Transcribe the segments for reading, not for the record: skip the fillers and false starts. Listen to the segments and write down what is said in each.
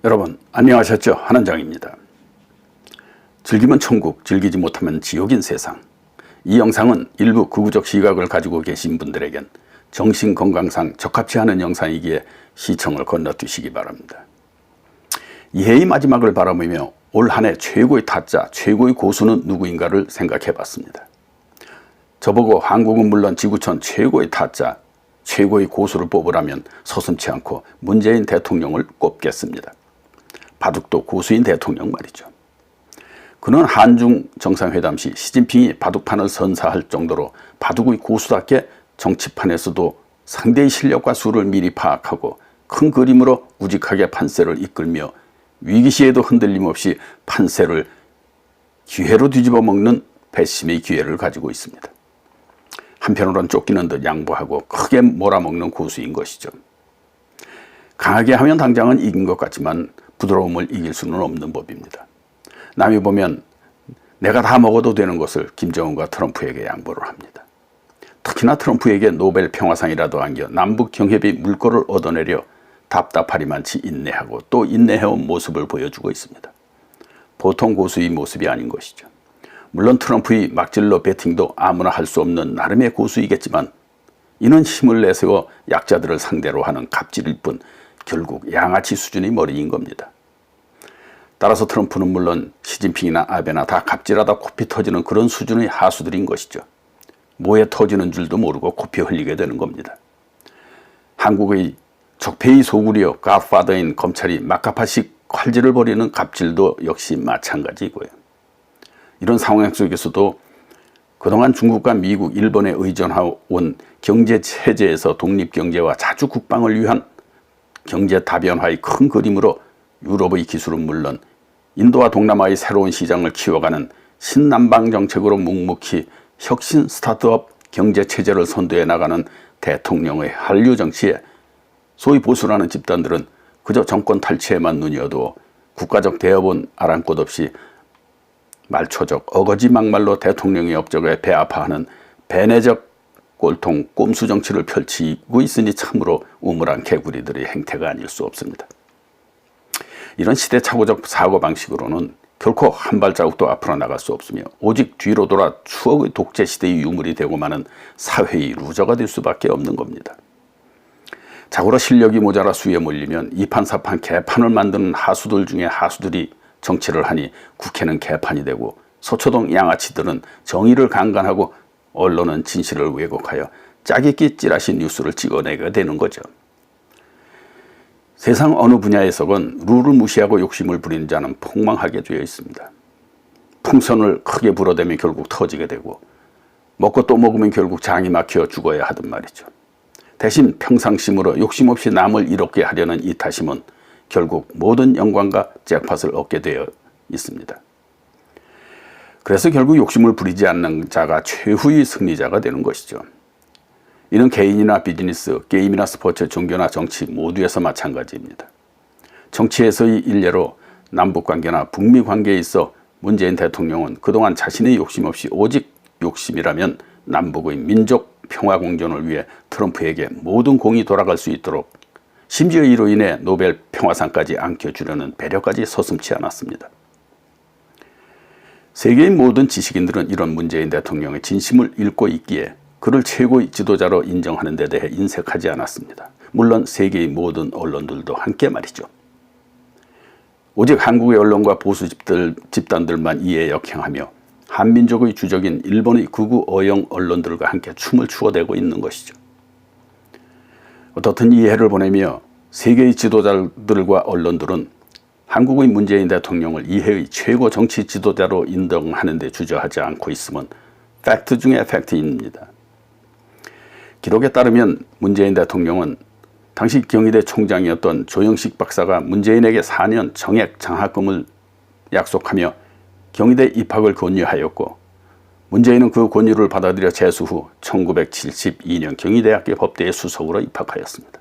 여러분 안녕하셨죠? 한원장입니다. 즐기면 천국, 즐기지 못하면 지옥인 세상. 이 영상은 일부 극우적 시각을 가지고 계신 분들에겐 정신건강상 적합치 않은 영상이기에 시청을 건너뛰시기 바랍니다. 이해의 마지막을 바라보며 올 한 해 최고의 타짜, 최고의 고수는 누구인가를 생각해 봤습니다. 저보고 한국은 물론 지구촌 최고의 타짜, 최고의 고수를 뽑으라면 서슴지 않고 문재인 대통령을 꼽겠습니다. 바둑도 고수인 대통령 말이죠. 그는 한중 정상회담 시 시진핑이 바둑판을 선사할 정도로 바둑의 고수답게 정치판에서도 상대의 실력과 수를 미리 파악하고 큰 그림으로 우직하게 판세를 이끌며 위기시에도 흔들림 없이 판세를 기회로 뒤집어 먹는 배심의 기회를 가지고 있습니다. 한편으론 쫓기는 듯 양보하고 크게 몰아먹는 고수인 것이죠. 강하게 하면 당장은 이긴 것 같지만 부드러움을 이길 수는 없는 법입니다. 남이 보면 내가 다 먹어도 되는 것을 김정은과 트럼프에게 양보를 합니다. 특히나 트럼프에게 노벨 평화상이라도 안겨 남북 경협의 물꼬를 얻어내려 답답하리만치 인내하고 또 인내해온 모습을 보여주고 있습니다. 보통 고수의 모습이 아닌 것이죠. 물론 트럼프의 막질러 배팅도 아무나 할 수 없는 나름의 고수이겠지만 이는 힘을 내세워 약자들을 상대로 하는 갑질일 뿐 결국 양아치 수준의 머리인 겁니다. 따라서 트럼프는 물론 시진핑이나 아베나 다 갑질하다 코피 터지는 그런 수준의 하수들인 것이죠. 뭐에 터지는 줄도 모르고 코피 흘리게 되는 겁니다. 한국의 적폐의 소굴이여 갓파더인 검찰이 막가파식 칼질을 벌이는 갑질도 역시 마찬가지이고요. 이런 상황 속에서도 그동안 중국과 미국, 일본에 의존해온 경제체제에서 독립경제와 자주국방을 위한 경제 다변화의 큰 그림으로 유럽의 기술은 물론 인도와 동남아의 새로운 시장을 키워가는 신남방 정책으로 묵묵히 혁신 스타트업 경제체제를 선도해 나가는 대통령의 한류 정치에 소위 보수라는 집단들은 그저 정권 탈취에만 눈여도 국가적 대업은 아랑곳 없이 말초적 어거지 막말로 대통령의 업적에 배아파하는 배내적 꼴통 꼼수 정치를 펼치고 있으니 참으로 우물한 개구리들의 행태가 아닐 수 없습니다. 이런 시대착오적 사고방식으로는 결코 한 발자국도 앞으로 나갈 수 없으며 오직 뒤로 돌아 추억의 독재시대의 유물이 되고 마는 사회의 루저가 될 수밖에 없는 겁니다. 자고로 실력이 모자라 수에 몰리면 이판사판 개판을 만드는 하수들 중에 하수들이 정치를 하니 국회는 개판이 되고 서초동 양아치들은 정의를 강간하고 언론은 진실을 왜곡하여 짜깁기 찌라시 뉴스를 찍어내게 되는 거죠. 세상 어느 분야에서건 룰을 무시하고 욕심을 부리는 자는 폭망하게 되어 있습니다. 풍선을 크게 불어대면 결국 터지게 되고 먹고 또 먹으면 결국 장이 막혀 죽어야 하던 말이죠. 대신 평상심으로 욕심 없이 남을 이롭게 하려는 이타심은 결국 모든 영광과 잭팟을 얻게 되어 있습니다. 그래서 결국 욕심을 부리지 않는 자가 최후의 승리자가 되는 것이죠. 이는 개인이나 비즈니스, 게임이나 스포츠, 종교나 정치 모두에서 마찬가지입니다. 정치에서의 일례로 남북관계나 북미관계에 있어 문재인 대통령은 그동안 자신의 욕심 없이 오직 욕심이라면 남북의 민족 평화 공존을 위해 트럼프에게 모든 공이 돌아갈 수 있도록 심지어 이로 인해 노벨 평화상까지 안겨주려는 배려까지 서슴지 않았습니다. 세계의 모든 지식인들은 이런 문재인 대통령의 진심을 읽고 있기에 그를 최고의 지도자로 인정하는 데 대해 인색하지 않았습니다. 물론 세계의 모든 언론들도 함께 말이죠. 오직 한국의 언론과 보수 집단들만 이에 역행하며 한민족의 주적인 일본의 극우 어용 언론들과 함께 춤을 추어대고 있는 것이죠. 어떻든 이해를 보내며 세계의 지도자들과 언론들은 한국의 문재인 대통령을 이해의 최고 정치 지도자로 인정하는 데 주저하지 않고 있음은 팩트 중의 팩트입니다. 기록에 따르면 문재인 대통령은 당시 경희대 총장이었던 조영식 박사가 문재인에게 4년 정액 장학금을 약속하며 경희대 입학을 권유하였고 문재인은 그 권유를 받아들여 재수 후 1972년 경희대학교 법대의 수석으로 입학하였습니다.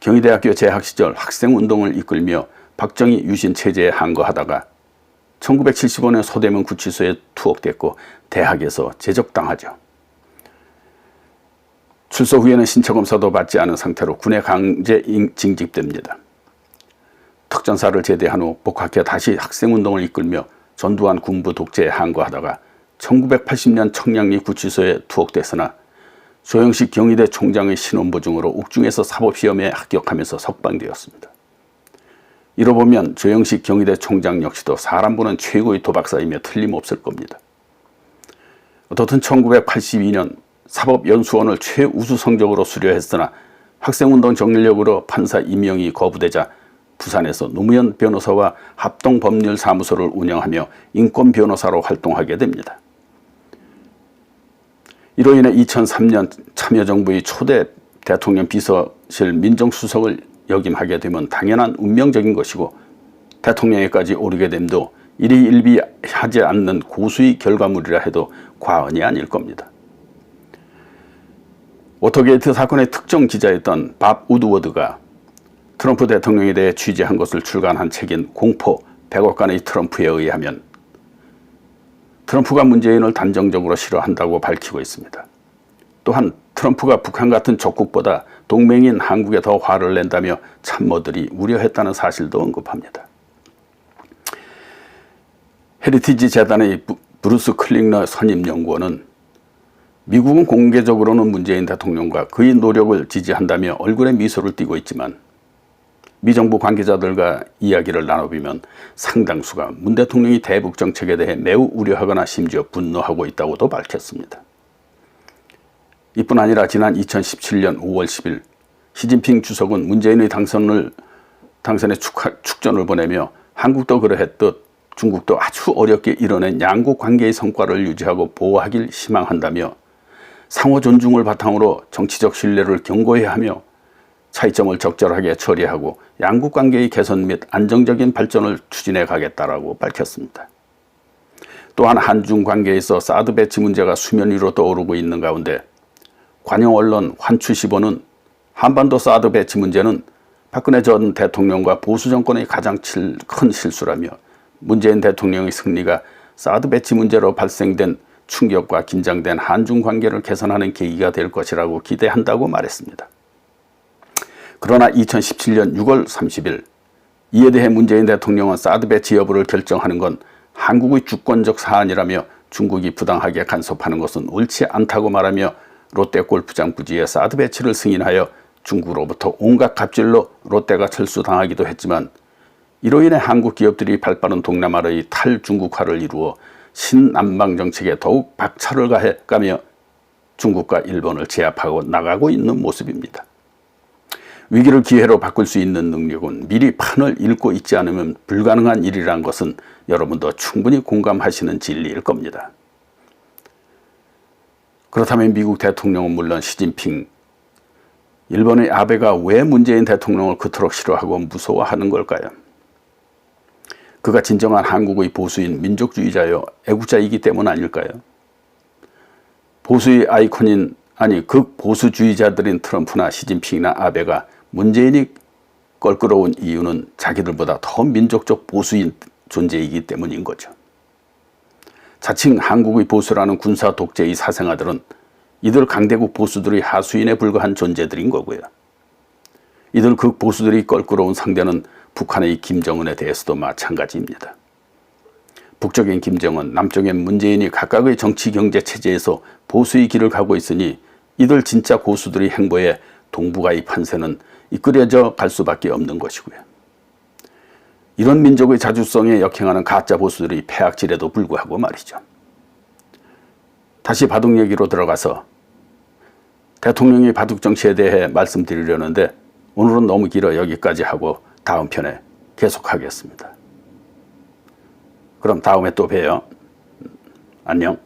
경희대학교 재학 시절 학생운동을 이끌며 박정희 유신 체제에 항거하다가 1975년 서대문 구치소에 투옥됐고 대학에서 제적당하죠. 출소 후에는 신체 검사도 받지 않은 상태로 군에 강제 징집됩니다. 특전사를 제대한 후 복학해 다시 학생운동을 이끌며 전두환 군부 독재에 항거하다가 1980년 청량리 구치소에 투옥됐으나 조영식 경희대 총장의 신원보증으로 옥중에서 사법시험에 합격하면서 석방되었습니다. 이로 보면 조영식 경희대 총장 역시도 사람 보는 최고의 도박사이며 틀림없을 겁니다. 어떻든 1982년 사법연수원을 최우수 성적으로 수료했으나 학생운동 정력으로 판사 임명이 거부되자 부산에서 노무현 변호사와 합동법률사무소를 운영하며 인권변호사로 활동하게 됩니다. 이로 인해 2003년 참여정부의 초대 대통령 비서실 민정수석을 역임하게 되면 당연한 운명적인 것이고 대통령에까지 오르게 됨도 일희일비하지 않는 고수의 결과물이라 해도 과언이 아닐 겁니다. 워터게이트 사건의 특정 기자였던 밥 우드워드가 트럼프 대통령에 대해 취재한 것을 출간한 책인 공포 100억간의 트럼프에 의하면 트럼프가 문재인을 단정적으로 싫어한다고 밝히고 있습니다. 또한 트럼프가 북한 같은 적국보다 동맹인 한국에 더 화를 낸다며 참모들이 우려했다는 사실도 언급합니다. 헤리티지 재단의 브루스 클링너 선임연구원은 미국은 공개적으로는 문재인 대통령과 그의 노력을 지지한다며 얼굴에 미소를 띠고 있지만 미정부 관계자들과 이야기를 나눠보면 상당수가 문 대통령이 대북 정책에 대해 매우 우려하거나 심지어 분노하고 있다고도 밝혔습니다. 이뿐 아니라 지난 2017년 5월 10일 시진핑 주석은 문재인의 당선의 축전을 보내며 한국도 그러했듯 중국도 아주 어렵게 이뤄낸 양국 관계의 성과를 유지하고 보호하길 희망한다며 상호 존중을 바탕으로 정치적 신뢰를 견고히 하며 차이점을 적절하게 처리하고 양국 관계의 개선 및 안정적인 발전을 추진해 가겠다라고 밝혔습니다. 또한 한중 관계에서 사드 배치 문제가 수면 위로 떠오르고 있는 가운데 관영 언론 환추시보는 한반도 사드 배치 문제는 박근혜 전 대통령과 보수 정권의 가장 큰 실수라며 문재인 대통령의 승리가 사드 배치 문제로 발생된 충격과 긴장된 한중 관계를 개선하는 계기가 될 것이라고 기대한다고 말했습니다. 그러나 2017년 6월 30일 이에 대해 문재인 대통령은 사드 배치 여부를 결정하는 건 한국의 주권적 사안이라며 중국이 부당하게 간섭하는 것은 옳지 않다고 말하며 롯데골프장 부지에 사드 배치를 승인하여 중국으로부터 온갖 갑질로 롯데가 철수당하기도 했지만 이로 인해 한국 기업들이 발빠른 동남아의 탈중국화를 이루어 신남방 정책에 더욱 박차를 가해가며 중국과 일본을 제압하고 나가고 있는 모습입니다. 위기를 기회로 바꿀 수 있는 능력은 미리 판을 읽고 있지 않으면 불가능한 일이란 것은 여러분도 충분히 공감하시는 진리일 겁니다. 그렇다면 미국 대통령은 물론 시진핑, 일본의 아베가 왜 문재인 대통령을 그토록 싫어하고 무서워하는 걸까요? 그가 진정한 한국의 보수인 민족주의자요 애국자이기 때문 아닐까요? 보수의 아이콘인 극보수주의자들인 트럼프나 시진핑이나 아베가 문재인이 껄끄러운 이유는 자기들보다 더 민족적 보수인 존재이기 때문인 거죠. 자칭 한국의 보수라는 군사 독재의 사생아들은 이들 강대국 보수들의 하수인에 불과한 존재들인 거고요. 이들 극보수들이 껄끄러운 상대는 북한의 김정은에 대해서도 마찬가지입니다. 북쪽엔 김정은, 남쪽엔 문재인이 각각의 정치 경제 체제에서 보수의 길을 가고 있으니 이들 진짜 고수들의 행보에 동북아의 판세는 이끌어져 갈 수밖에 없는 것이고요. 이런 민족의 자주성에 역행하는 가짜 보수들의 폐악질에도 불구하고 말이죠. 다시 바둑 얘기로 들어가서 대통령의 바둑 정치에 대해 말씀드리려는데 오늘은 너무 길어 여기까지 하고 다음 편에 계속하겠습니다. 그럼 다음에 또 봬요. 안녕.